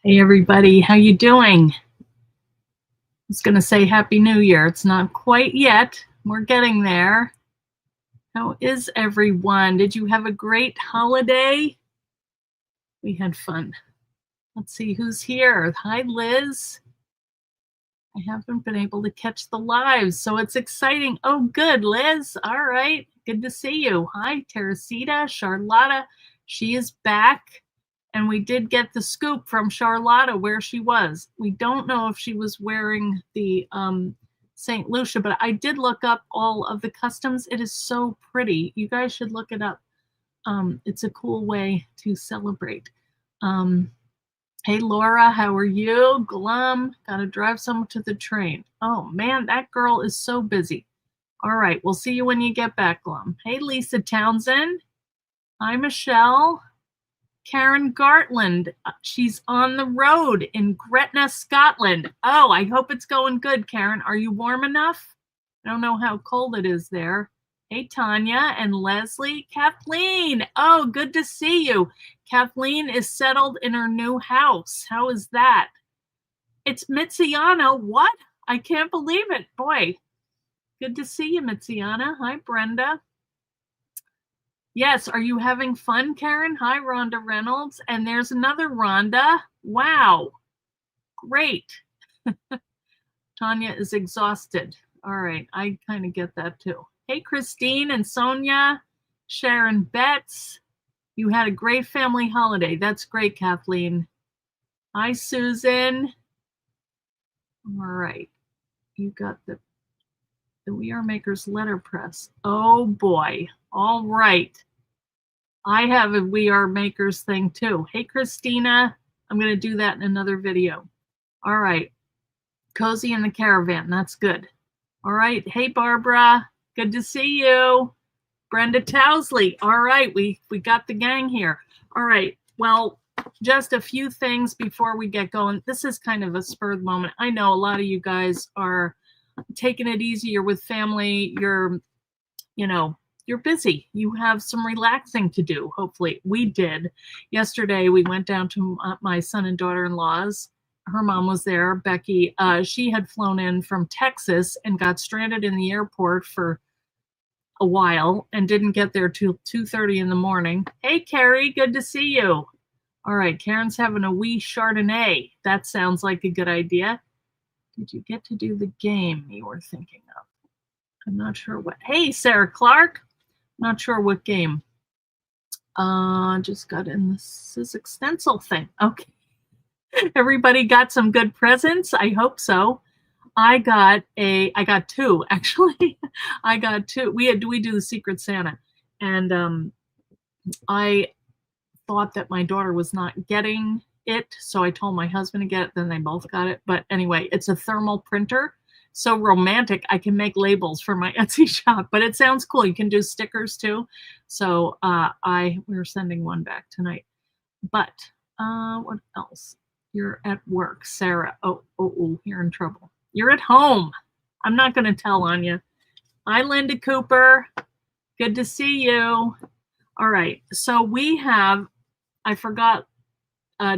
Hey everybody, how you doing? I was going to say Happy New Year. It's not quite yet. We're getting there. How is everyone? Did you have a great holiday? We had fun. Let's see who's here. Hi, Liz. I haven't been able to catch the lives, so it's exciting. Oh, good, Liz. All right. Good to see you. Hi, Teresita, Charlotta. She is back. And we did get the scoop from Charlotta where she was. We don't know if she was wearing the St. Lucia, but I did look up all of the customs. It is so pretty. You guys should look it up. It's a cool way to celebrate. Hey, Laura, how are you? Glum, gotta drive someone to the train. Oh, man, that girl is so busy. All right, we'll see you when you get back, Glum. Hey, Lisa Townsend. Hi, Michelle. Karen Gartland, she's on the road in Gretna, Scotland. Oh, I hope it's going good, Karen. Are you warm enough? I don't know how cold it is there. Hey, Tanya and Leslie. Kathleen, oh, good to see you. Kathleen is settled in her new house. How is that? It's Mitziana. What? I can't believe it. Boy, good to see you, Mitziana. Hi, Brenda. Yes, are you having fun, Karen? Hi, Rhonda Reynolds. And there's another Rhonda. Wow, great. Tanya is exhausted. All right, I kind of get that too. Hey, Christine and Sonia, Sharon Betts. You had a great family holiday. That's great, Kathleen. Hi, Susan. All right, you got the We Are Makers letterpress. Oh boy, all right. I have a We Are Makers thing too. Hey, Christina, I'm going to do that in another video. All right. Cozy in the Caravan. That's good. All right. Hey, Barbara. Good to see you. Brenda Towsley. All right. We got the gang here. All right. Well, just a few things before we get going. This is kind of a spur of the moment. I know a lot of you guys are taking it easier with family. You're busy. You have some relaxing to do. Hopefully we did. Yesterday, we went down to my son and daughter-in-law's. Her mom was there, Becky. She had flown in from Texas and got stranded in the airport for a while and didn't get there till 2:30 in the morning. Hey, Carrie, good to see you. All right, Karen's having a wee Chardonnay. That sounds like a good idea. Did you get to do the game you were thinking of? I'm not sure what. Hey, Sarah Clark. Not sure what game. Just got in the Sizzix stencil thing. Okay. Everybody got some good presents. I hope so. I got two, actually. I got two. We do the Secret Santa. And I thought that my daughter was not getting it. So I told my husband to get it. Then they both got it. But anyway, it's a thermal printer. So romantic. I can make labels for my Etsy shop, but it sounds cool. You can do stickers too. So we're sending one back tonight. But what else? You're at work, Sarah. Oh, you're in trouble. You're at home. I'm not going to tell on you. Hi, Linda Cooper. Good to see you. All right. So I forgot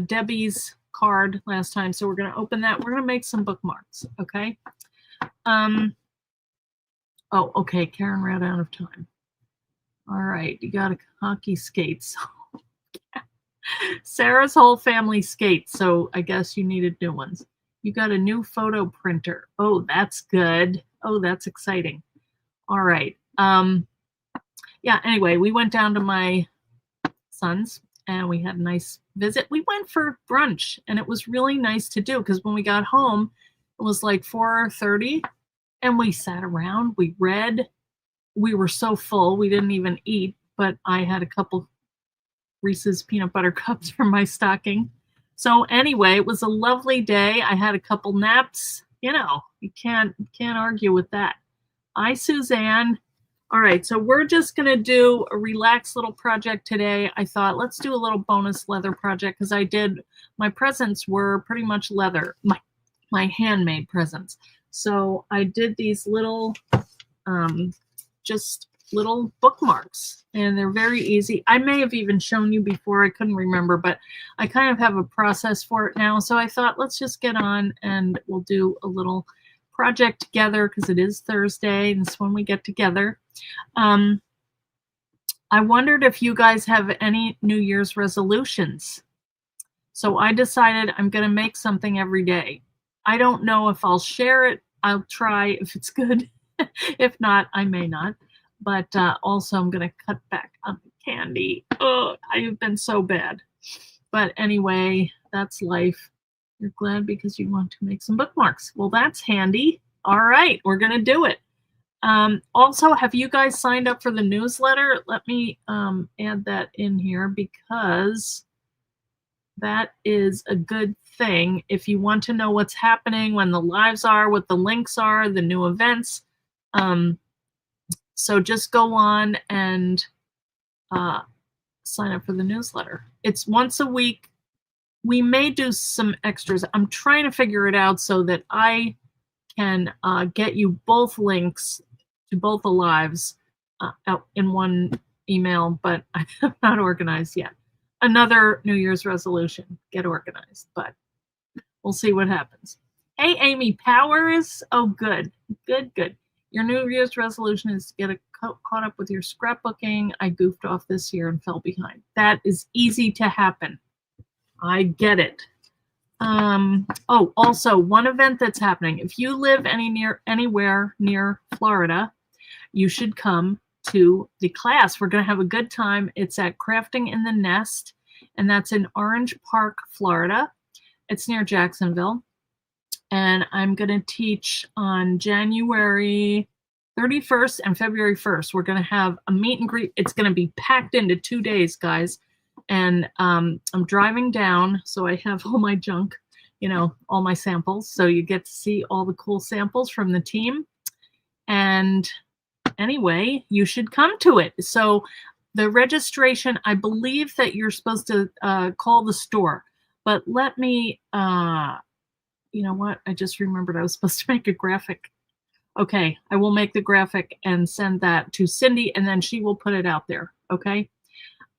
Debbie's card last time. So we're going to open that. We're going to make some bookmarks. Okay. Okay, Karen ran out of time. All right, you got a hockey skates. Sarah's whole family skates, so I guess you needed new ones. You got a new photo printer. Oh, that's good. Oh, that's exciting. All right. Yeah, anyway, we went down to my son's and we had a nice visit. We went for brunch and it was really nice to do because when we got home, it was like 4:30. And we sat around, we read. We were so full, we didn't even eat, but I had a couple Reese's peanut butter cups from my stocking. So anyway, it was a lovely day. I had a couple naps. You can't argue with that. Hi, Suzanne. All right, so we're just going to do a relaxed little project today. I thought, let's do a little bonus leather project because my presents were pretty much leather, my handmade presents. So I did these little just little bookmarks, and they're very easy. I may have even shown you before, I couldn't remember, but I kind of have a process for it now. So I thought, let's just get on and we'll do a little project together because it is Thursday and it's when we get together. I wondered if you guys have any New Year's resolutions. So I decided I'm going to make something every day. I don't know if I'll share it. I'll try if it's good. If not, I may not. But also I'm going to cut back on the candy. Oh, I have been so bad. But anyway, that's life. You're glad because you want to make some bookmarks. Well, that's handy. All right, we're going to do it. Also, have you guys signed up for the newsletter? Let me add that in here because that is a good thing. If you want to know what's happening, when the lives are, what the links are, the new events. So just go on and sign up for the newsletter. It's once a week. We may do some extras. I'm trying to figure it out so that I can get you both links to both the lives out in one email, but I'm not organized yet. Another New Year's resolution, get organized, but we'll see what happens. Hey, Amy Powers. Oh, good. Your New Year's resolution is to get caught up with your scrapbooking. I goofed off this year and fell behind. That is easy to happen. I get it. Oh, also one event that's happening. If you live anywhere near Florida, you should come to the class. We're going to have a good time. It's at Crafting in the Nest, and that's in Orange Park, Florida. It's near Jacksonville. And I'm going to teach on January 31st and February 1st. We're going to have a meet and greet. It's going to be packed into 2 days, guys. And I'm driving down, so I have all my junk, all my samples. So you get to see all the cool samples from the team. And anyway, you should come to it. So the registration, I believe that you're supposed to call the store. But let me, you know what? I just remembered I was supposed to make a graphic. Okay, I will make the graphic and send that to Cindy, and then she will put it out there. Okay.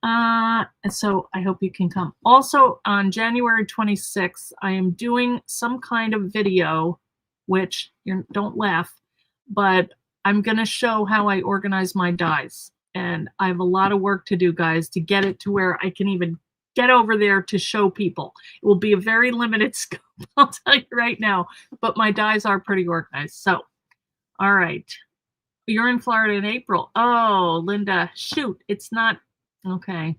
And so I hope you can come. Also, on January 26th, I am doing some kind of video, which don't laugh, but I'm going to show how I organize my dies. And I have a lot of work to do, guys, to get it to where I can even get over there to show people. It will be a very limited scope, I'll tell you right now, but my dies are pretty organized. So, all right. You're in Florida in April. Oh, Linda, shoot, it's not. Okay.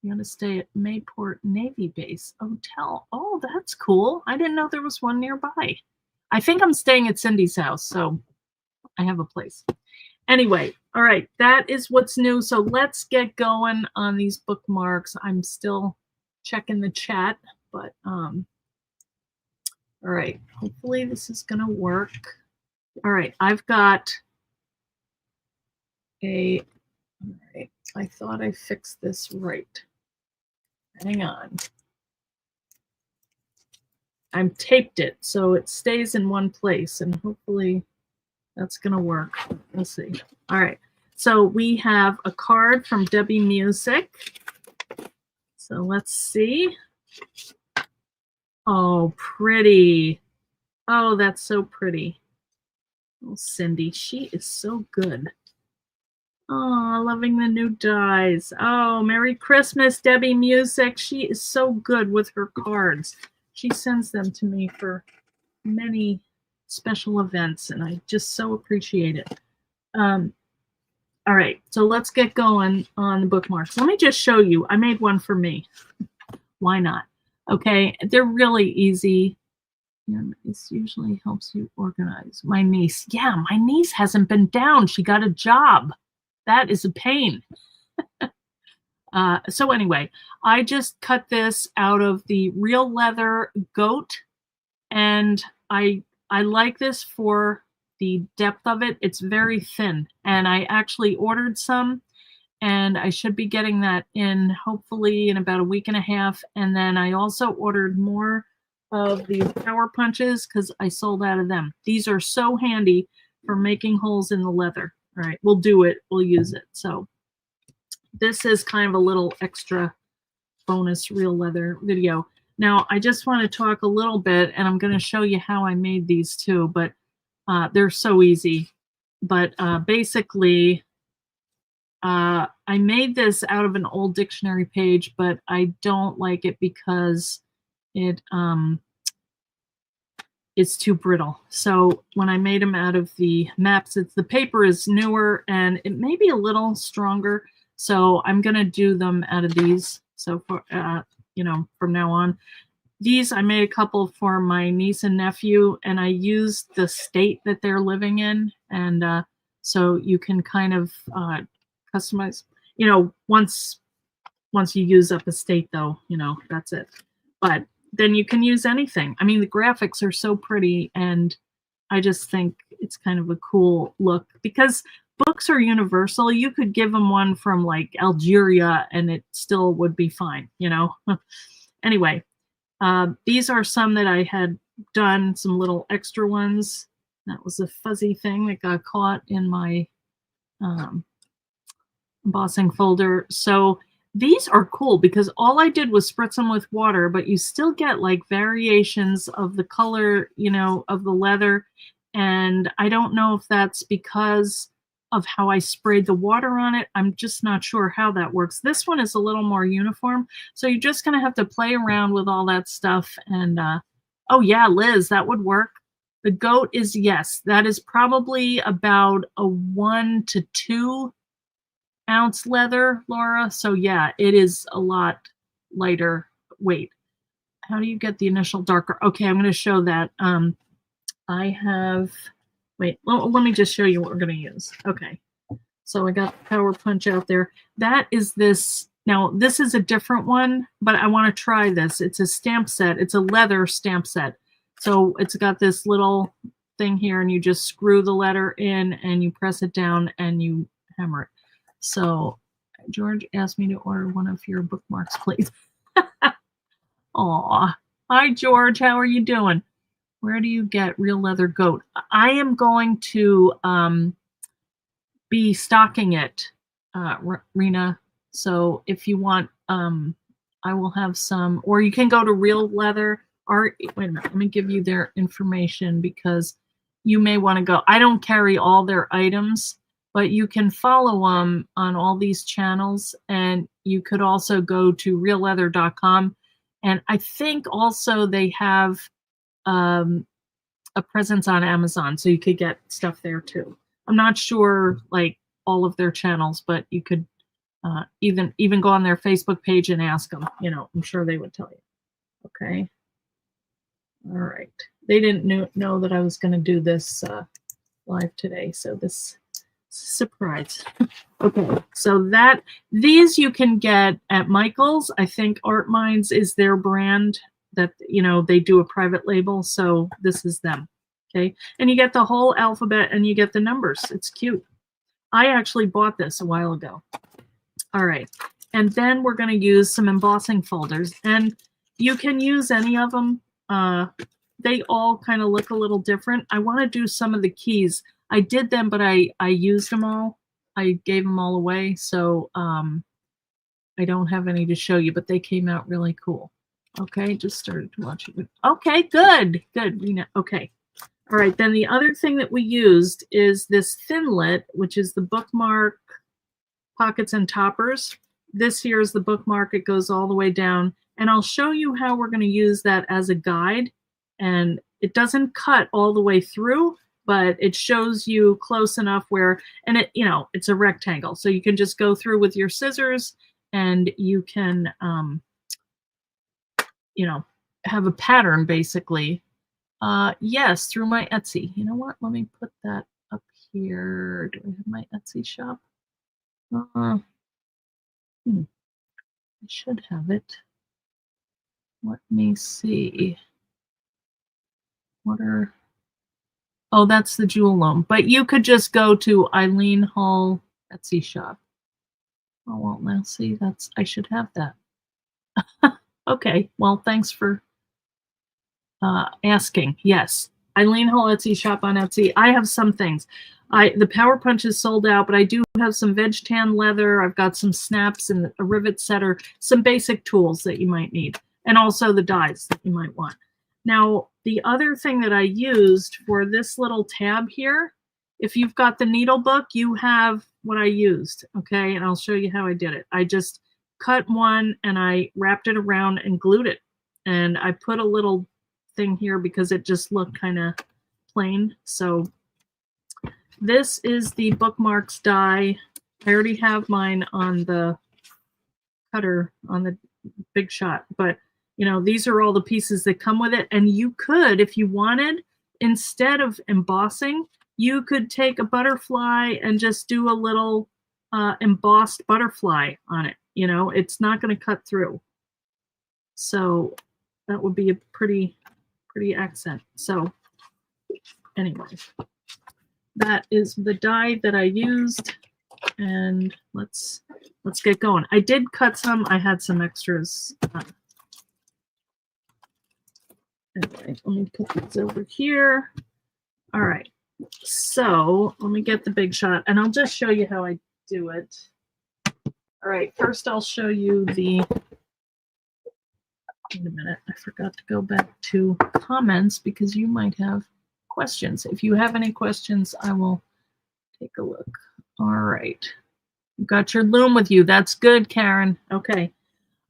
You're going to stay at Mayport Navy Base Hotel. Oh, that's cool. I didn't know there was one nearby. I think I'm staying at Cindy's house, so I have a place. Anyway, all right, that is what's new. So let's get going on these bookmarks. I'm still checking the chat, but all right, hopefully this is going to work. All right, I've got all right, I thought I fixed this right. Hang on. I've taped it so it stays in one place, and hopefully that's going to work. We'll see. All right. So we have a card from Debbie Music. So let's see. Oh, pretty. Oh, that's so pretty. Oh, Cindy, she is so good. Oh, loving the new dies. Oh, Merry Christmas, Debbie Music. She is so good with her cards. She sends them to me for many special events, and I just so appreciate it. All right, so let's get going on the bookmarks. Let me just show you. I made one for me. Why not? Okay, they're really easy. This usually helps you organize. My niece. Yeah, my niece hasn't been down. She got a job. That is a pain. So anyway, I just cut this out of the Realeather Goat, and I like this for the depth of it. It's very thin, and I actually ordered some, and I should be getting that in hopefully in about a week and a half. And then I also ordered more of these power punches because I sold out of them. These are so handy for making holes in the leather. All right, we'll do it. We'll use it. So this is kind of a little extra bonus real leather video. Now, I just want to talk a little bit, and I'm going to show you how I made these too, but they're so easy. But basically, I made this out of an old dictionary page, but I don't like it because it's too brittle. So when I made them out of the maps, the paper is newer and it may be a little stronger. So I'm going to do them out of these. So for, from now on, these, I made a couple for my niece and nephew, and I used the state that they're living in. And so you can kind of customize, once you use up a state though, that's it. But then you can use anything. I mean, the graphics are so pretty, and I just think it's kind of a cool look because books are universal. You could give them one from like Algeria and it still would be fine, Anyway, these are some that I had done, some little extra ones. That was a fuzzy thing that got caught in my embossing folder. So these are cool because all I did was spritz them with water, but you still get like variations of the color, of the leather. And I don't know if that's because of how I sprayed the water on it. I'm just not sure how that works. This one is a little more uniform. So you're just going to have to play around with all that stuff. And oh yeah, Liz, that would work. The goat is, yes, that is probably about a 1 to 2 ounce leather, Laura. So yeah, it is a lot lighter weight. How do you get the initial darker? Okay, I'm going to show that. I have, wait, let me just show you what we're going to use. Okay, so I got the Power Punch out there. That is this. Now, this is a different one, but I want to try this. It's a stamp set. It's a leather stamp set. So it's got this little thing here, and you just screw the letter in, and you press it down, and you hammer it. So George asked me to order one of your bookmarks, please. Aw. Hi, George. How are you doing? Where do you get Real Leather Goat? I am going to be stocking it, Rena. So if you want, I will have some, or you can go to Real Leather. Wait a minute. Let me give you their information because you may want to go. I don't carry all their items, but you can follow them on all these channels, and you could also go to realeather.com. And I think also they have a presence on Amazon, so you could get stuff there too. I'm not sure like all of their channels, but you could even go on their Facebook page and ask them. I'm sure they would tell you. Okay. All right. They didn't know that I was going to do this live today, so this surprise. Okay, so these you can get at Michael's. I think Art Minds is their brand that they do a private label, so this is them. Okay, and you get the whole alphabet and you get the numbers. It's cute. I actually bought this a while ago. All right, and then we're going to use some embossing folders, and you can use any of them. They all kind of look a little different. I want to do some of the keys. I did them, but I used them all. I gave them all away, so I don't have any to show you, but they came out really cool. Okay, just started to watch it. Okay, good. Okay. All right, then the other thing that we used is this Thinlit, which is the bookmark pockets and toppers. This here is the bookmark. It goes all the way down, and I'll show you how we're going to use that as a guide. And it doesn't cut all the way through, but it shows you close enough where, and it's a rectangle. So you can just go through with your scissors and you can, have a pattern basically. Yes, through my Etsy. You know what? Let me put that up here. Do I have my Etsy shop? I should have it. Let me see. Oh, that's the Jewel Loam. But you could just go to Eileen Hall Etsy shop. Oh, well, now see, I should have that. Okay, well, thanks for asking. Yes, Eileen Hall Etsy shop on Etsy. I have some things. The Power Punch is sold out, but I do have some veg tan leather. I've got some snaps and a rivet setter, some basic tools that you might need, and also the dies that you might want. Now, the other thing that I used for this little tab here, if you've got the needle book, you have what I used, okay? And I'll show you how I did it. I just cut one and I wrapped it around and glued it. And I put a little thing here because it just looked kind of plain. So this is the bookmarks die. I already have mine on the cutter on the Big Shot, but you know, these are all the pieces that come with it. And you could, if you wanted, instead of embossing, you could take a butterfly and just do a little embossed butterfly on it. You know, it's not going to cut through. So that would be a pretty accent. So anyway, that is the die that I used. And let's get going. I did cut some. I had some extras. Anyway, let me put these over here. All right. So let me get the Big Shot, and I'll just show you how I do it. All right. First, I'll show you the. Wait a minute. I forgot to go back to comments because you might have questions. If you have any questions, I will take a look. All right. You got your loom with you. That's good, Karen. Okay.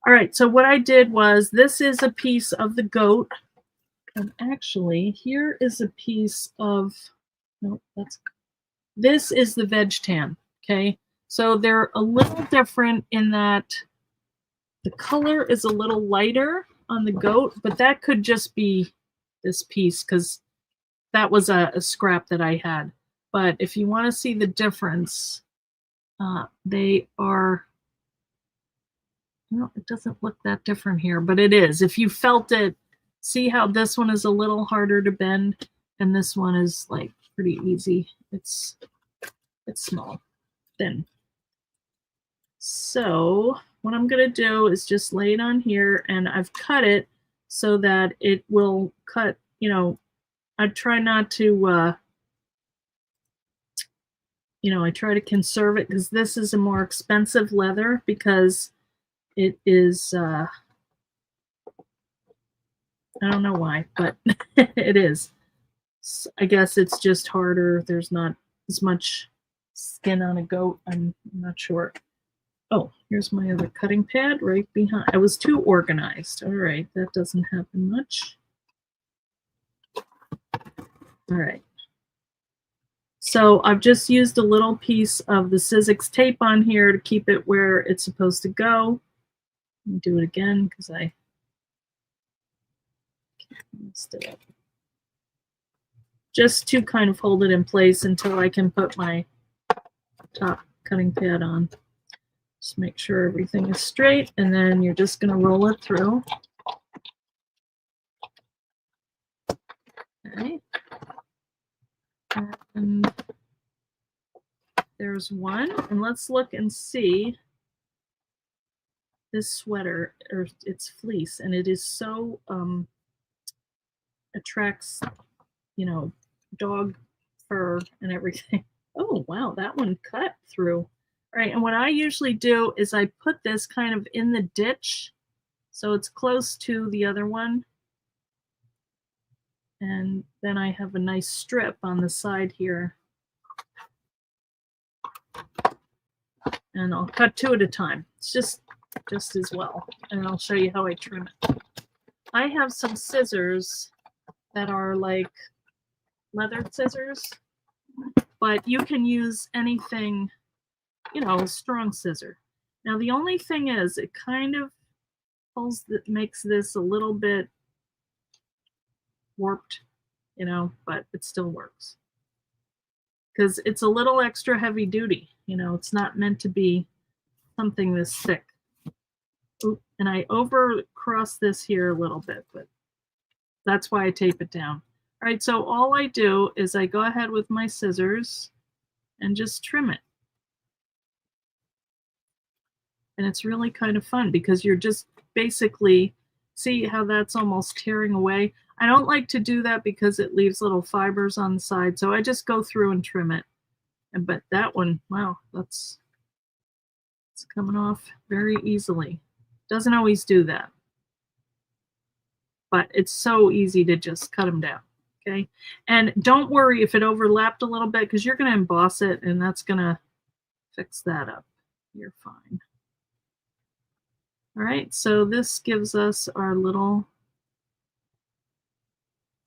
All right. So what I did was, this is a piece of the goat. And actually, here is a piece of, no, this is the veg tan, okay? So they're a little different in that the color is a little lighter on the goat, but that could just be this piece because that was a scrap that I had. But if you want to see the difference, they are, no, it doesn't look that different here, but it is. If you felt it, see how this one is a little harder to bend and this one is like pretty easy. It's small, thin. So what I'm going to do is just lay it on here, and I've cut it so that it will cut, you know, I try not to, you know, I try to conserve it because this is a more expensive leather because it is, I don't know why, but it is. I guess it's just harder. There's not as much skin on a goat. I'm not sure. Oh, here's my other cutting pad right behind. I was too organized. All right, that doesn't happen much. All right. So I've just used a little piece of the Sizzix tape on here to keep it where it's supposed to go. Let me do it again because I messed it up. Just to kind of hold it in place until I can put my top cutting pad on. Just make sure everything is straight, and then you're just going to roll it through. Okay. And there's one, and let's look and see this sweater, or it's fleece, and it is so attracts, you know, dog fur and everything. Oh wow, that one cut through. All right, and what I usually do is I put this kind of in the ditch so it's close to the other one, and then I have a nice strip on the side here, and I'll cut two at a time. It's just as well, and I'll show you how I trim it. I have some scissors that are like leather scissors, but you can use anything, you know, strong scissor. Now the only thing is, it kind of makes this a little bit warped, you know, but it still works because it's a little extra heavy duty. You know, it's not meant to be something this thick. Oop, and I overcross this here a little bit, but that's why I tape it down. All right, so all I do is I go ahead with my scissors and just trim it. And it's really kind of fun because you're just basically, see how that's almost tearing away? I don't like to do that because it leaves little fibers on the side, so I just go through and trim it. But that one, wow, it's coming off very easily. Doesn't always do that, but it's so easy to just cut them down. Okay, and don't worry if it overlapped a little bit, because you're going to emboss it, and that's going to fix that up. You're fine. All right, so this gives us our little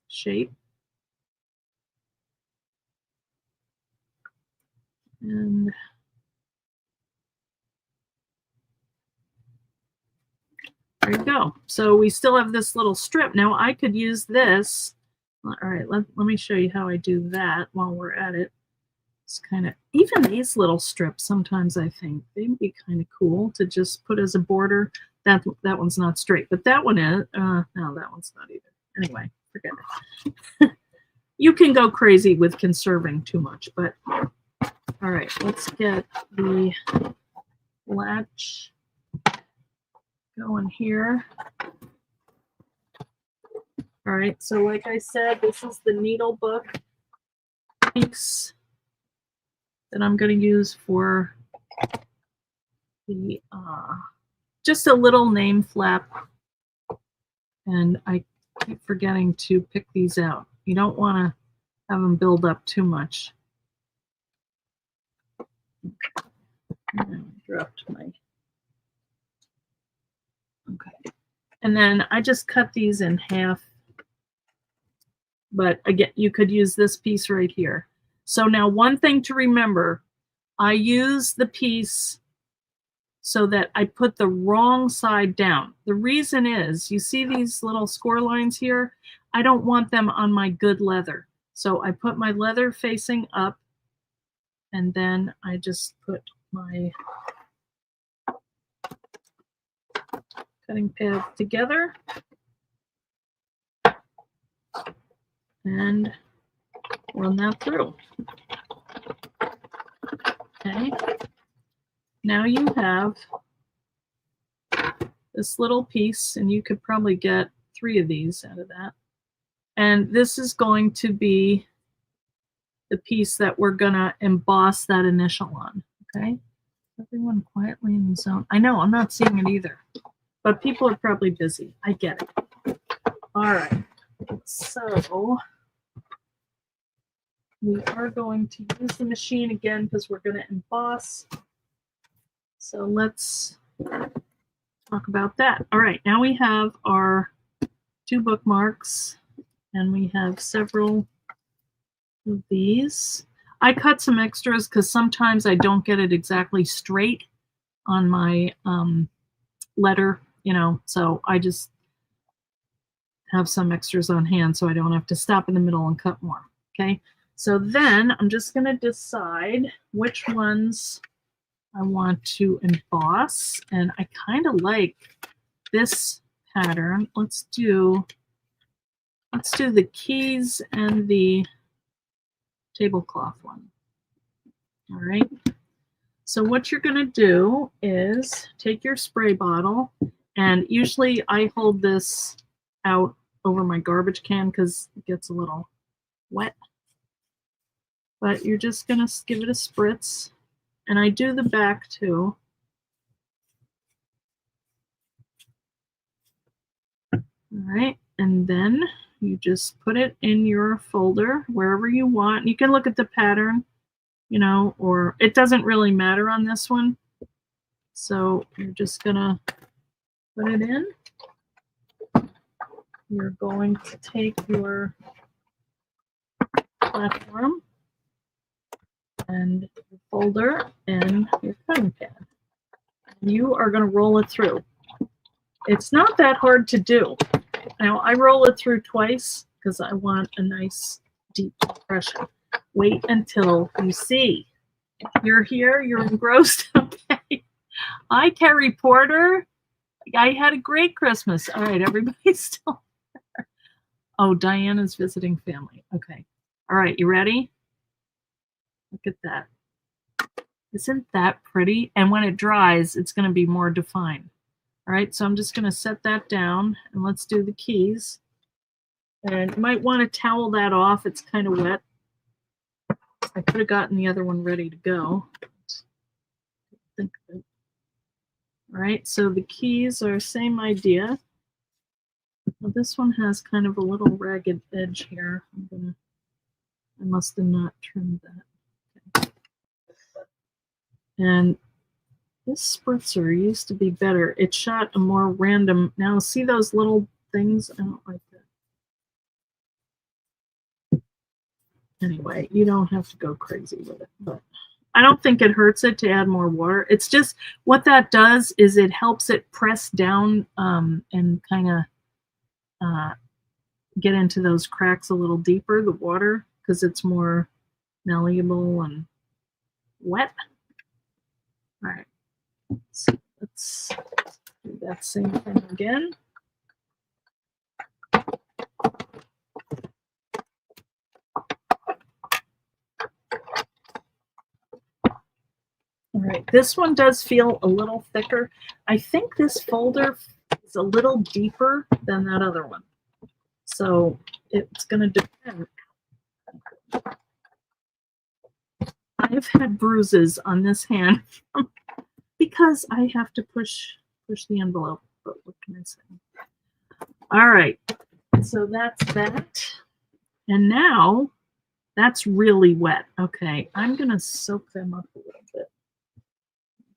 shape. And there you go. So we still have this little strip. Now I could use this. All right, let me show you how I do that while we're at it. It's kind of, even these little strips, sometimes I think they'd be kind of cool to just put as a border. That one's not straight, but that one is. No, that one's not either. Anyway, forget it. You can go crazy with conserving too much, but all right, let's get the latch going here. All right, so like I said, this is the needle book piece that I'm going to use for the just a little name flap, and I keep forgetting to pick these out. You don't want to have them build up too much. Okay. I dropped my. Okay, and then I just cut these in half. But again, you could use this piece right here. So now one thing to remember, I use the piece so that I put the wrong side down. The reason is, you see these little score lines here? I don't want them on my good leather. So I put my leather facing up, and then I just put my cutting pad together and run that through. Okay. Now you have this little piece, and you could probably get 3 of these out of that. And this is going to be the piece that we're gonna emboss that initial on. Okay. Everyone quietly in the zone. I know, I'm not seeing it either, but people are probably busy. I get it. All right. So we are going to use the machine again because we're going to emboss. So let's talk about that. All right, now we have our 2 bookmarks, and we have several of these. I cut some extras because sometimes I don't get it exactly straight on my letter, you know, so I just have some extras on hand so I don't have to stop in the middle and cut more. Okay, so then I'm just going to decide which ones I want to emboss, and I kind of like this pattern. Let's do the keys and the tablecloth one. All right. So what you're going to do is take your spray bottle, and usually I hold this out over my garbage can because it gets a little wet. But you're just going to give it a spritz, and I do the back too. All right, and then you just put it in your folder wherever you want. You can look at the pattern, you know, or it doesn't really matter on this one. So you're just gonna put it in. You're going to take your platform and your folder and your cutting pad. You are going to roll it through. It's not that hard to do. Now I roll it through twice because I want a nice deep impression. Wait until you see. You're here, you're engrossed. Okay. Hi, Terry Porter. I had a great Christmas. All right, everybody's still there. Oh, Diana's visiting family. Okay. All right, you ready? Look at that. Isn't that pretty? And when it dries, it's going to be more defined. All right, so I'm just going to set that down, and let's do the keys. And you might want to towel that off. It's kind of wet. I could have gotten the other one ready to go. Think of it. All right, so the keys are same idea. Well, this one has kind of a little ragged edge here. I must have not trimmed that. Okay. And this spritzer used to be better. It shot a more random. Now see those little things? I don't like that. Anyway, you don't have to go crazy with it, but I don't think it hurts it to add more water. It's just what that does is it helps it press down and kind of get into those cracks a little deeper, the water, because it's more malleable and wet. All right, so let's do that same thing again. All right, this one does feel a little thicker. I think this folder is a little deeper than that other one. So it's going to depend. I've had bruises on this hand because I have to push the envelope. But what can I say? All right, so that's that. And now that's really wet. Okay, I'm going to soak them up a little bit.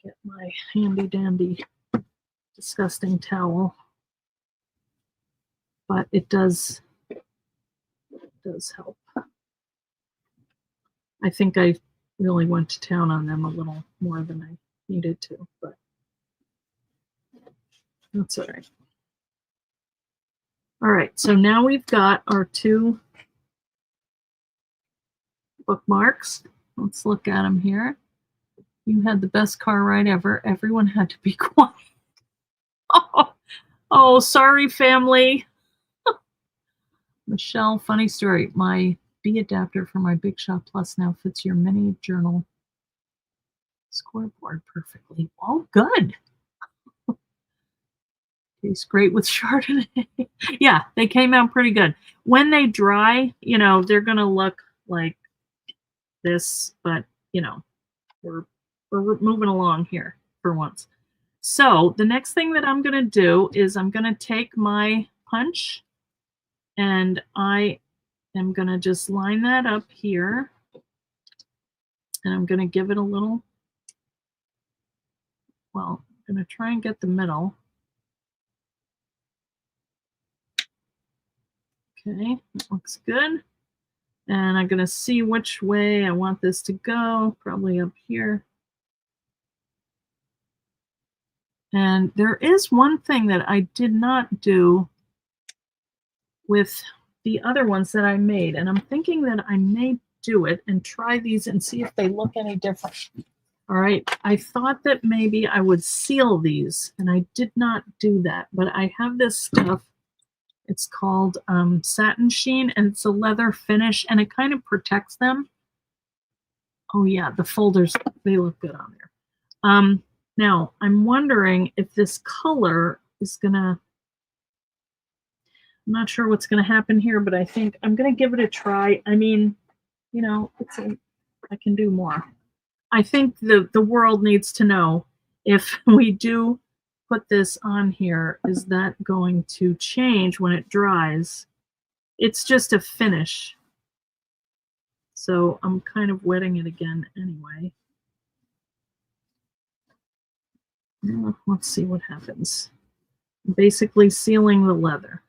Get my handy dandy disgusting towel. But it does help. I think I really went to town on them a little more than I needed to, but that's all right. All right, so now we've got our 2 bookmarks. Let's look at them here. You had the best car ride ever. Everyone had to be quiet. Oh, sorry, family. Michelle, funny story. My B adapter for my Big Shot Plus now fits your mini journal scoreboard perfectly. Oh, good. Tastes great with Chardonnay. Yeah, they came out pretty good. When they dry, you know, they're going to look like this, but, you know, we're moving along here for once. So the next thing that I'm going to do is I'm going to take my punch and I am going to just line that up here. And I'm going to give it a little, well, I'm going to try and get the middle. Okay, that looks good. And I'm going to see which way I want this to go, probably up here. And there is one thing that I did not do with the other ones that I made, and I'm thinking that I may do it and try these and see if they look any different. All right, I thought that maybe I would seal these, and I did not do that, but I have this stuff. It's called satin sheen, and it's a leather finish, and it kind of protects them. Oh yeah, the folders, they look good on there. Now, I'm wondering if this color is gonna, I'm not sure what's gonna happen here, but I think I'm gonna give it a try. I mean, you know, I can do more. I think the world needs to know if we do put this on here, is that going to change when it dries? It's just a finish. So I'm kind of wetting it again anyway. Let's see what happens. I'm basically sealing the leather.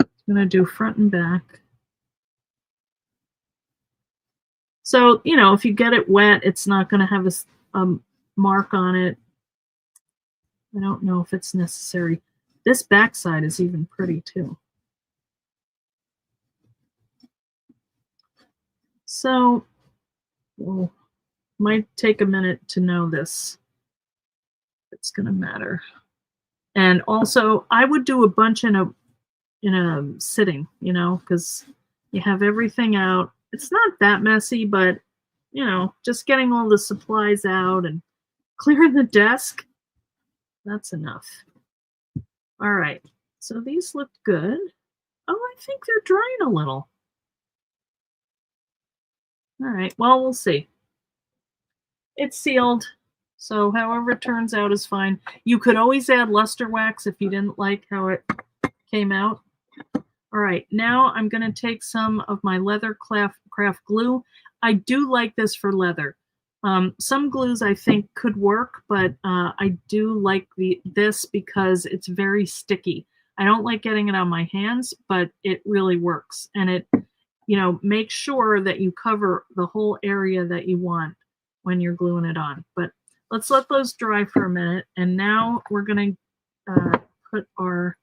I'm going to do front and back. So, you know, if you get it wet, it's not going to have a mark on it. I don't know if it's necessary. This backside is even pretty too. So, well, might take a minute to know this. It's going to matter. And also, I would do a bunch in a sitting, you know, because you have everything out. It's not that messy, but, you know, just getting all the supplies out and clearing the desk, that's enough. All right, so these look good. Oh, I think they're drying a little. All right, well, we'll see. It's sealed, so however it turns out is fine. You could always add luster wax if you didn't like how it came out. All right, now I'm going to take some of my leather craft glue. I do like this for leather. Some glues I think could work, but I do like this because it's very sticky. I don't like getting it on my hands, but it really works. And it, make sure that you cover the whole area that you want when you're gluing it on. But let's let those dry for a minute. And now we're going to put our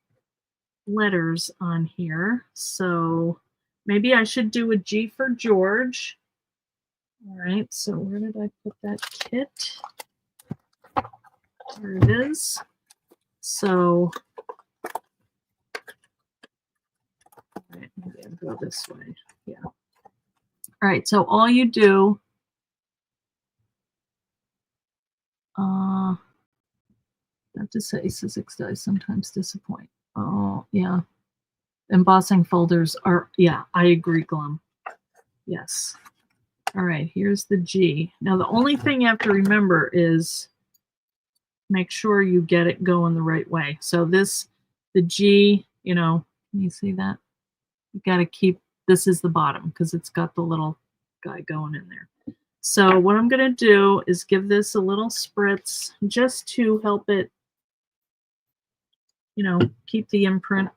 letters on here. So maybe I should do a G for George. All right, so where did I put that kit? There it is. So, all right, maybe I'll go this way. Yeah. All right, so all you do, I have to say, Sizzix dies sometimes disappoint. Oh, yeah. Embossing folders are, yeah, I agree, Glum. Yes. All right, here's the G. Now, the only thing you have to remember is make sure you get it going the right way. So the G, can you see that? You got to keep, this is the bottom because it's got the little guy going in there. So what I'm going to do is give this a little spritz just to help it, keep the imprint.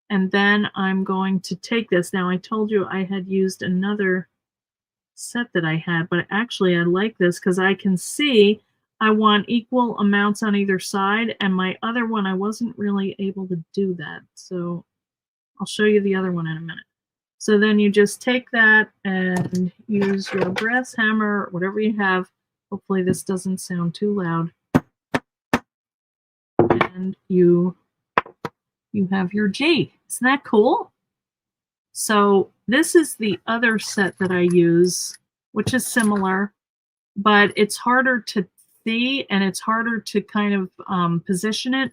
And then I'm going to take this. Now I told you I had used another set that I had, but actually I like this because I can see I want equal amounts on either side, and my other one I wasn't really able to do that. So I'll show you the other one in a minute. So then you just take that and use your brass hammer, or whatever you have. Hopefully this doesn't sound too loud. And you have your G. Isn't that cool? So this is the other set that I use, which is similar, but it's harder to see and it's harder to kind of position it.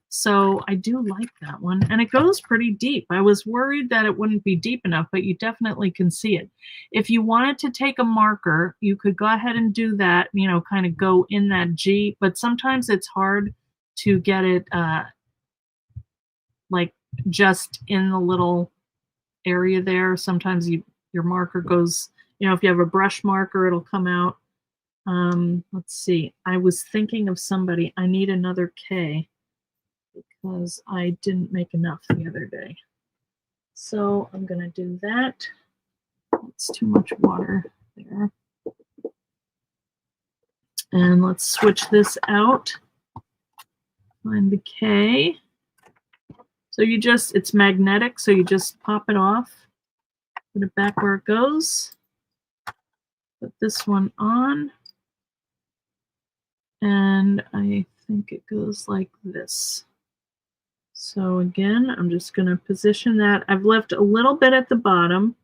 So I do like that one, and it goes pretty deep. I was worried that it wouldn't be deep enough, but you definitely can see it. If you wanted to take a marker, you could go ahead and do that, kind of go in that G, but sometimes it's hard to get it like just in the little area there. Sometimes your marker goes, if you have a brush marker, it'll come out. Let's see. I was thinking of somebody. I need another K because I didn't make enough the other day. So I'm going to do that. It's too much water there. And let's switch this out. Find the K. So it's magnetic, so you just pop it off, put it back where it goes, put this one on, and I think it goes like this. So again, I'm just going to position that. I've left a little bit at the bottom,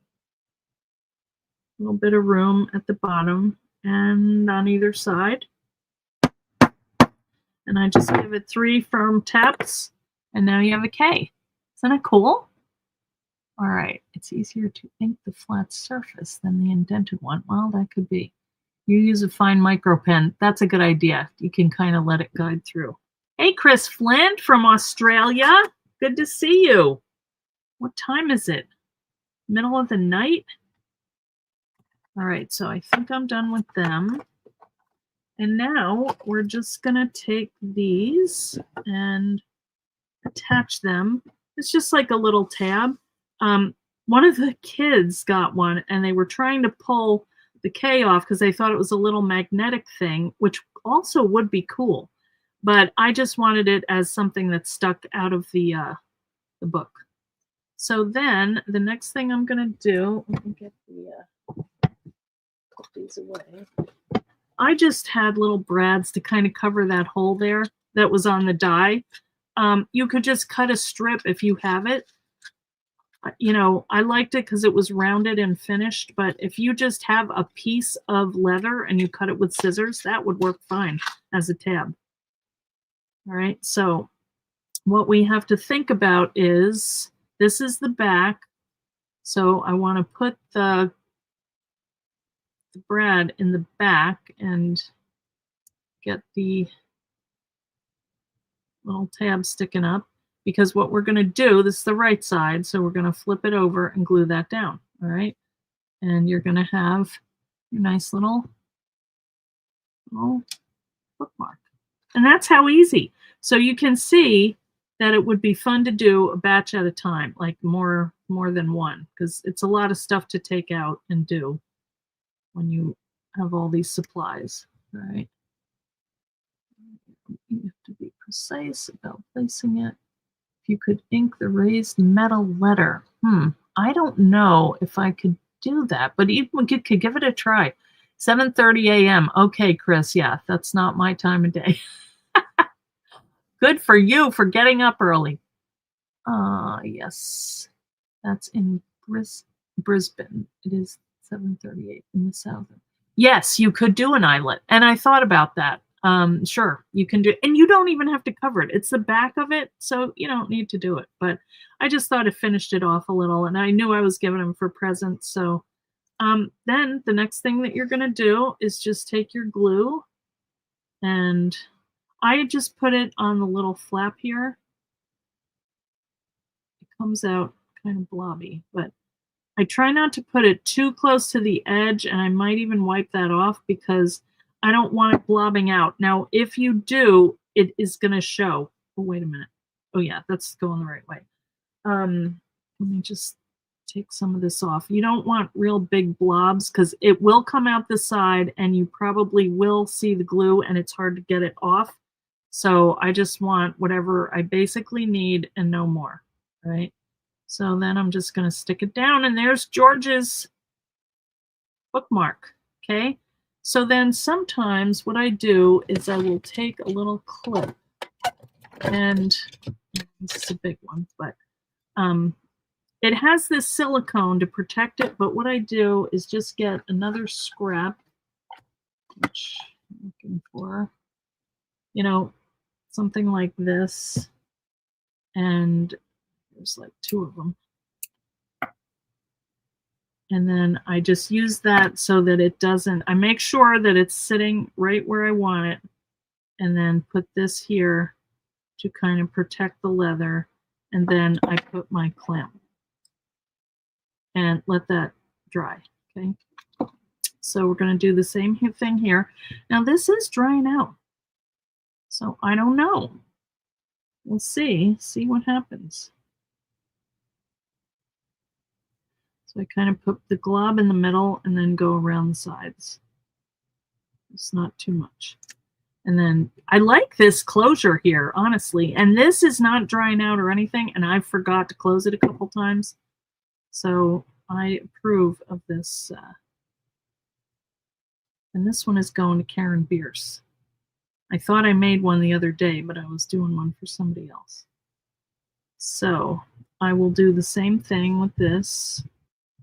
a little bit of room at the bottom and on either side. And I just give it 3 firm taps, and now you have a K. Isn't that cool? All right, it's easier to ink the flat surface than the indented one. Well, that could be. You use a fine micro pen. That's a good idea. You can kind of let it guide through. Hey, Chris Flint from Australia. Good to see you. What time is it? Middle of the night? All right, so I think I'm done with them. And now we're just going to take these and attach them. It's just like a little tab. One of the kids got one, and they were trying to pull the K off because they thought it was a little magnetic thing, which also would be cool. But I just wanted it as something that stuck out of the book. So then the next thing I'm going to do, let me get put these away. I just had little brads to kind of cover that hole there that was on the die. You could just cut a strip if you have it. I liked it because it was rounded and finished, but if you just have a piece of leather and you cut it with scissors, that would work fine as a tab. All right, so what we have to think about is This is the back. So I want to put the brad in the back and get the little tab sticking up, because what we're going to do, this is the right side, so we're going to flip it over and glue that down. All right. And you're going to have your nice little bookmark. And that's how easy. So you can see that it would be fun to do a batch at a time, like more than one, because it's a lot of stuff to take out and do when you have all these supplies. All right. You have to be precise about placing it. If you could ink the raised metal letter. I don't know if I could do that, but you could give it a try. 7:30 a.m. Okay, Chris. Yeah, that's not my time of day. Good for you for getting up early. Yes. That's in Brisbane. It is 7:38 in the south. Yes, you could do an eyelet. And I thought about that. Sure, you can do it. And you don't even have to cover it. It's the back of it, so you don't need to do it. But I just thought it finished it off a little, and I knew I was giving them for presents. So then the next thing that you're going to do is just take your glue, and I just put it on the little flap here. It comes out kind of blobby, but I try not to put it too close to the edge, and I might even wipe that off because I don't want it blobbing out. Now, if you do, it is going to show. Oh, wait a minute. Oh, yeah, that's going the right way. Let me just take some of this off. You don't want real big blobs because it will come out the side and you probably will see the glue and it's hard to get it off. So I just want whatever I basically need and no more, right? So then I'm just going to stick it down, and there's George's bookmark, okay? So then sometimes what I do is I will take a little clip, and this is a big one, but it has this silicone to protect it, but what I do is just get another scrap, which I'm looking for, you know, something like this, and there's like 2 of them. And then I just use that so that it doesn't, I make sure that it's sitting right where I want it, and then put this here to kind of protect the leather, and then I put my clamp and let that dry, okay? So we're going to do the same thing here. Now this is drying out, so I don't know. We'll see what happens. So I kind of put the glob in the middle and then go around the sides. It's not too much. And then I like this closure here, honestly. And this is not drying out or anything, and I forgot to close it a couple times. So I approve of this. And this one is going to Karen Bierce. I thought I made one the other day, but I was doing one for somebody else. So I will do the same thing with this.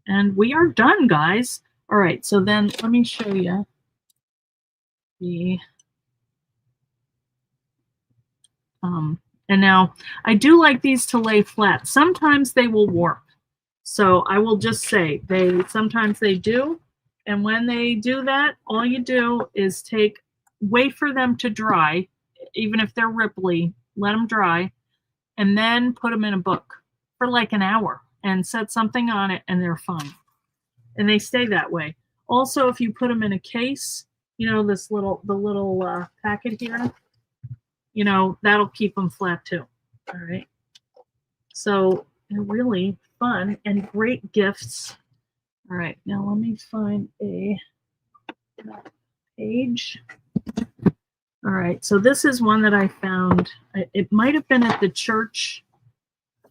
And we are done, guys. All right, so then let me show you the and now I do like these to lay flat. Sometimes they will warp. So I will just say sometimes they do. And when they do that, all you do is wait for them to dry, even if they're ripply, let them dry, and then put them in a book for like an hour and set something on it, and they're fine. And they stay that way. Also, if you put them in a case, you know, the little packet here, you know, that'll keep them flat too. All right. So they're really fun and great gifts. All right, now let me find a page. All right, so this is one that I found. It might have been at the church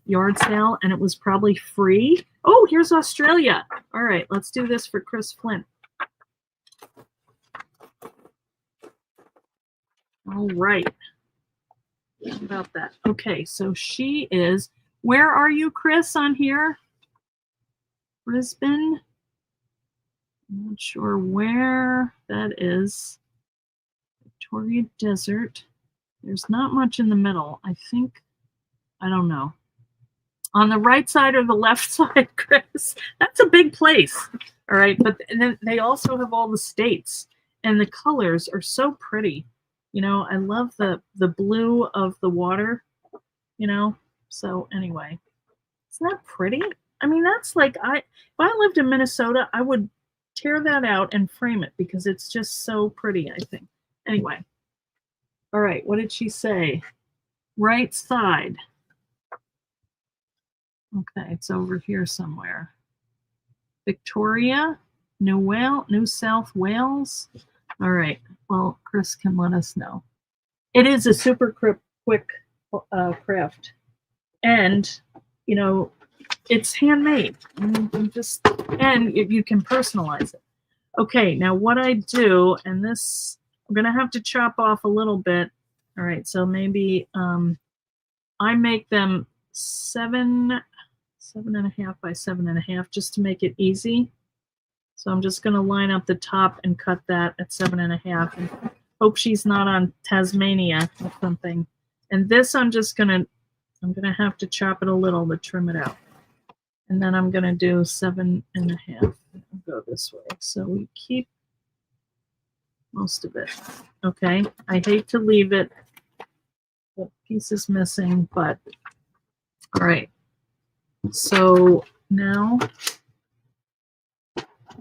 yard sale, and it was probably free. Oh, here's Australia. All right, let's do this for Chris Flint. All right. How about that? Okay, so she is, where are you, Chris, on here? Brisbane. I'm not sure where that is. Victoria Desert. There's not much in the middle. I think, I don't know. On the right side or the left side, Chris? That's a big place. All right, but then they also have all the states, and the colors are so pretty. You know, I love the blue of the water, you know. So anyway, isn't that pretty? I mean, that's like if I lived in Minnesota, I would tear that out and frame it because it's just so pretty, I think. Anyway. All right, what did she say? Right side. Okay, it's over here somewhere. Victoria, New South Wales. All right, well, Chris can let us know. It is a super quick craft. And, you know, it's handmade. And you can personalize it. Okay, now what I do, and this, I'm going to have to chop off a little bit. All right, so maybe I make them 7.5 by 7.5 just to make it easy. So I'm just going to line up the top and cut that at 7.5. And hope she's not on Tasmania or something. And this I'm going to have to chop it a little to trim it out. And then I'm going to do 7.5. I'll go this way. So we keep most of it. Okay. I hate to leave it. The piece is missing, but all right. So now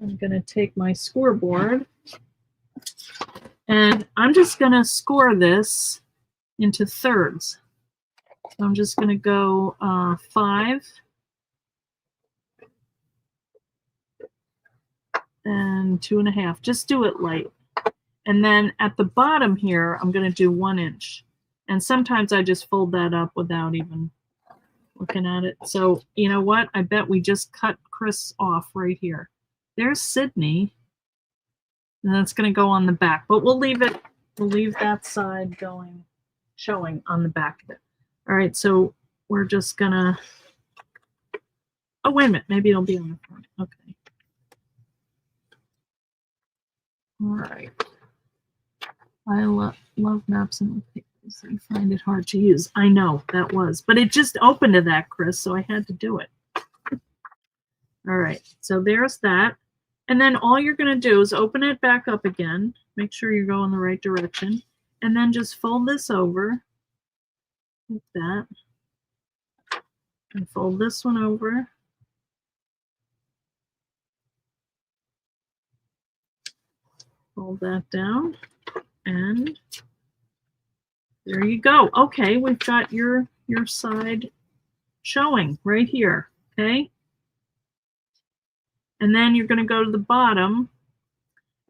I'm going to take my scoreboard and I'm just going to score this into thirds. So I'm just going to go 5 and 2.5. Just do it light. And then at the bottom here, I'm going to do 1 inch. And sometimes I just fold that up without even looking at it. So you know what? I bet we just cut Chris off right here. There's Sydney. And that's going to go on the back. But we'll leave it. We'll leave that side showing on the back of it. All right, so we're just going to... Oh, wait a minute. Maybe it'll be on the front. Okay. All right. I love maps and papers. I find it hard to use. I know, that was. But it just opened to that, Chris, so I had to do it. All right, so there's that. And then all you're going to do is open it back up again. Make sure you're going the right direction. And then just fold this over like that. And fold this one over. Fold that down. And there you go. Okay, we've got your side showing right here. Okay. And then you're going to go to the bottom.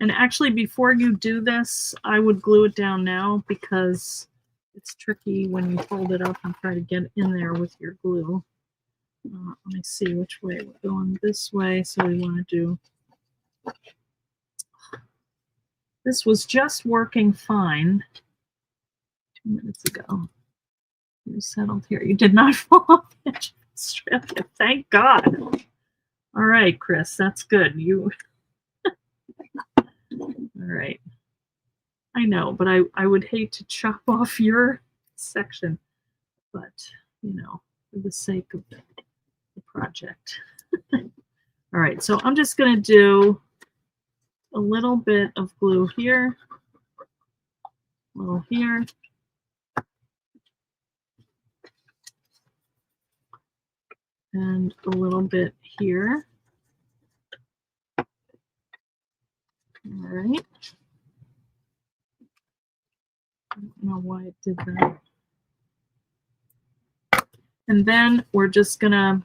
And actually, before you do this, I would glue it down now because it's tricky when you fold it up and try to get in there with your glue. Let me see which way. We're going this way, so we want to do... This was just working fine 2 minutes ago. You settled here. You did not fall off the edge of Australia. Thank God. All right, Chris, that's good. You... All right. I know, but I would hate to chop off your section. But, you know, for the sake of the project. All right, so I'm just going to do a little bit of glue here, a little here, and a little bit here. All right. I don't know why it did that. And then we're just gonna,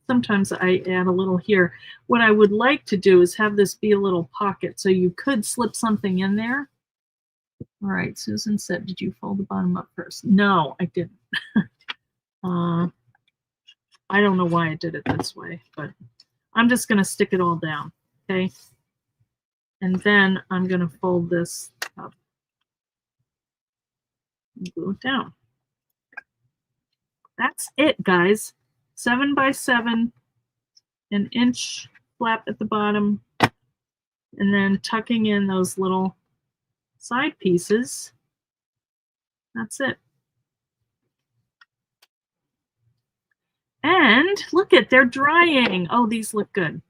sometimes I add a little here. What I would like to do is have this be a little pocket so you could slip something in there. All right, Susan said, did you fold the bottom up first? No, I didn't. I don't know why I did it this way, but I'm just gonna stick it all down, okay? And then I'm gonna fold this up and glue it down. That's it, guys. 7 by 7, an inch flap at the bottom, and then tucking in those little side pieces. That's it. And look at, they're drying. Oh, these look good.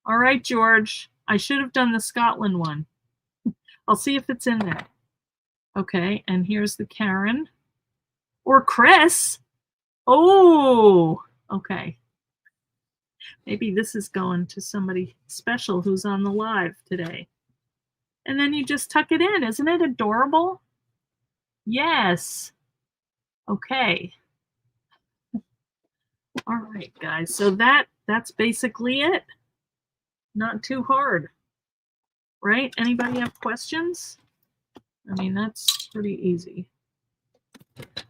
All right, George. I should have done the Scotland one. I'll see if it's in there. Okay, and here's the Karen. Or Chris. Oh, okay. Maybe this is going to somebody special who's on the live today. And then you just tuck it in. Isn't it adorable? Yes. Okay. All right, guys. So that's basically it. Not too hard. Right? Anybody have questions? I mean, that's pretty easy.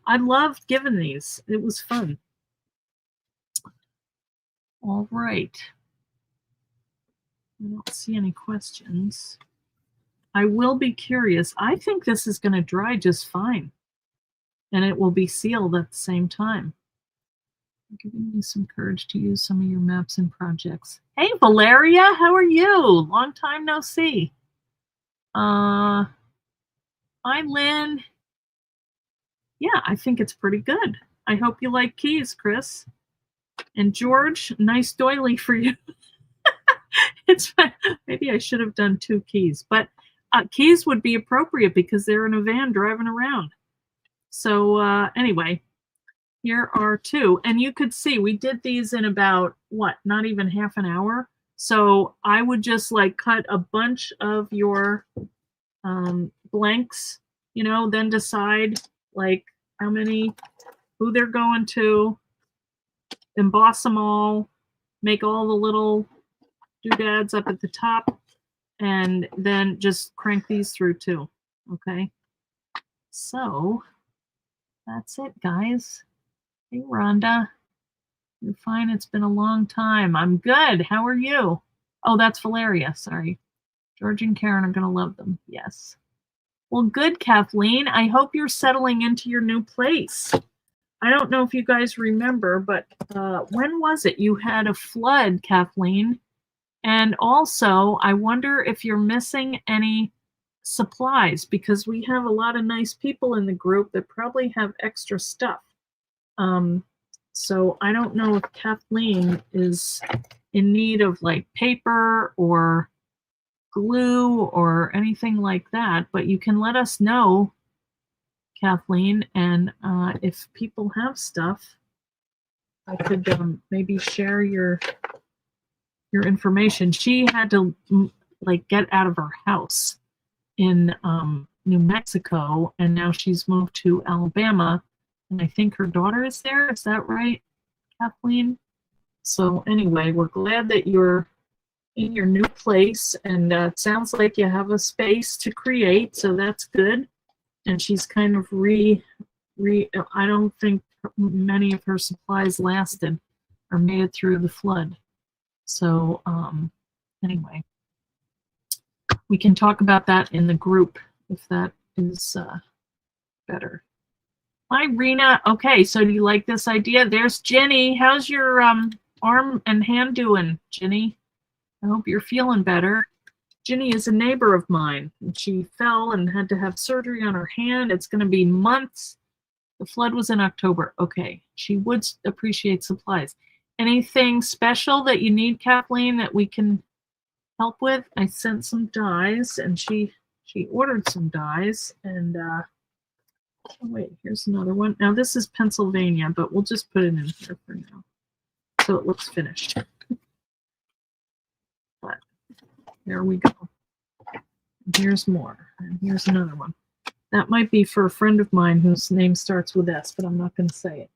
I loved giving these. It was fun. All right. I don't see any questions. I will be curious. I think this is going to dry just fine. And it will be sealed at the same time. Giving me some courage to use some of your maps and projects. Hey, Valeria, how are you? Long time no see. Hi, Lynn. Yeah, I think it's pretty good. I hope you like keys, Chris. And George, nice doily for you. It's maybe I should have done 2 keys, but keys would be appropriate because they're in a van driving around. So anyway, here are 2. And you could see we did these in about, what, not even half an hour. So I would just like cut a bunch of your blanks, you know, then decide like how many, who they're going to, emboss them all, make all the little doodads up at the top, and then just crank these through too. Okay. So that's it, guys. Hey, Rhonda. You're fine. It's been a long time. I'm good. How are you? Oh, that's Valeria. Sorry. George and Karen are going to love them. Yes. Well, good, Kathleen. I hope you're settling into your new place. I don't know if you guys remember, but when was it you had a flood, Kathleen? And also, I wonder if you're missing any supplies, because we have a lot of nice people in the group that probably have extra stuff. So I don't know if Kathleen is in need of like paper or glue or anything like that, but you can let us know, Kathleen, and if people have stuff, I could maybe share your information. She had to like get out of her house in New Mexico, and now she's moved to Alabama, and I think her daughter is there. Is that right, Kathleen? So anyway, we're glad that you're in your new place, and it sounds like you have a space to create, so that's good. And she's kind of I don't think many of her supplies lasted or made it through the flood. So anyway, we can talk about that in the group if that is better. Hi, Rena. Okay, so do you like this idea? There's Jenny. How's your arm and hand doing, Jenny? I hope you're feeling better. Jenny is a neighbor of mine. She fell and had to have surgery on her hand. It's going to be months. The flood was in October. Okay, she would appreciate supplies. Anything special that you need, Kathleen, that we can help with? I sent some dies, and she ordered some dies. And oh wait, here's another one. Now this is Pennsylvania, but we'll just put it in here for now, so it looks finished. But there we go. And here's more, and here's another one. That might be for a friend of mine whose name starts with S, but I'm not going to say it.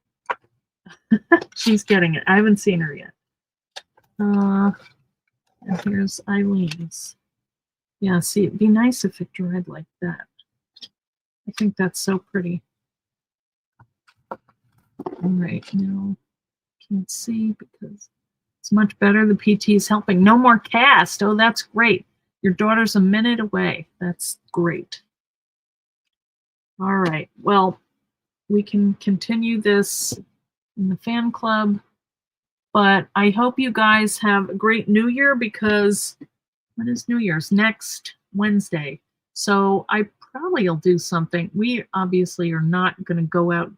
She's getting it. I haven't seen her yet. And here's Eileen's. Yeah, see, it'd be nice if it dried like that. I think that's so pretty. All right, now can't see because it's much better. The PT is helping. No more cast. Oh, that's great. Your daughter's a minute away. That's great. All right. Well, we can continue this in the fan club, but I hope you guys have a great New Year, because when is New Year's? Next Wednesday. So I probably will do something. We obviously are not going to go out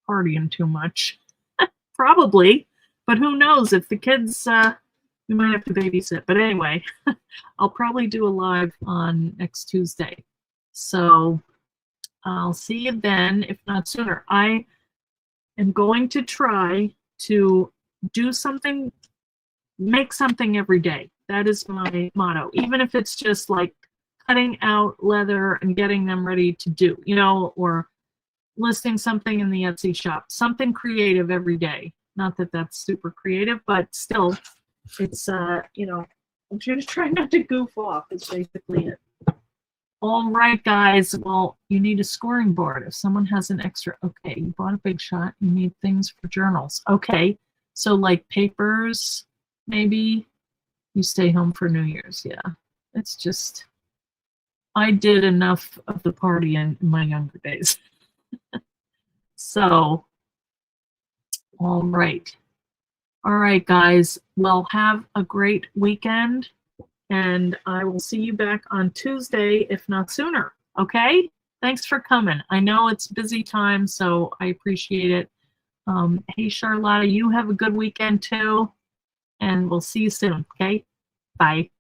partying too much. Probably, but who knows if the kids, we might have to babysit. But anyway, I'll probably do a live on next Tuesday. So I'll see you then, if not sooner. I am going to try to do something, make something every day. That is my motto, even if it's just like cutting out leather and getting them ready to do, you know, or listing something in the Etsy shop, something creative every day. Not that that's super creative, but still, it's, you know, I'm just trying not to goof off is basically it. All right, guys. Well, you need a scoring board. If someone has an extra, okay, you bought a big shot, you need things for journals. Okay, so like papers, maybe you stay home for New Year's. Yeah, it's just, I did enough of the party in my younger days. So, all right. All right, guys. Well, have a great weekend, and I will see you back on Tuesday, if not sooner. Okay? Thanks for coming. I know it's busy time, so I appreciate it. Hey, Charlotta, you have a good weekend too, and we'll see you soon. Okay? Bye.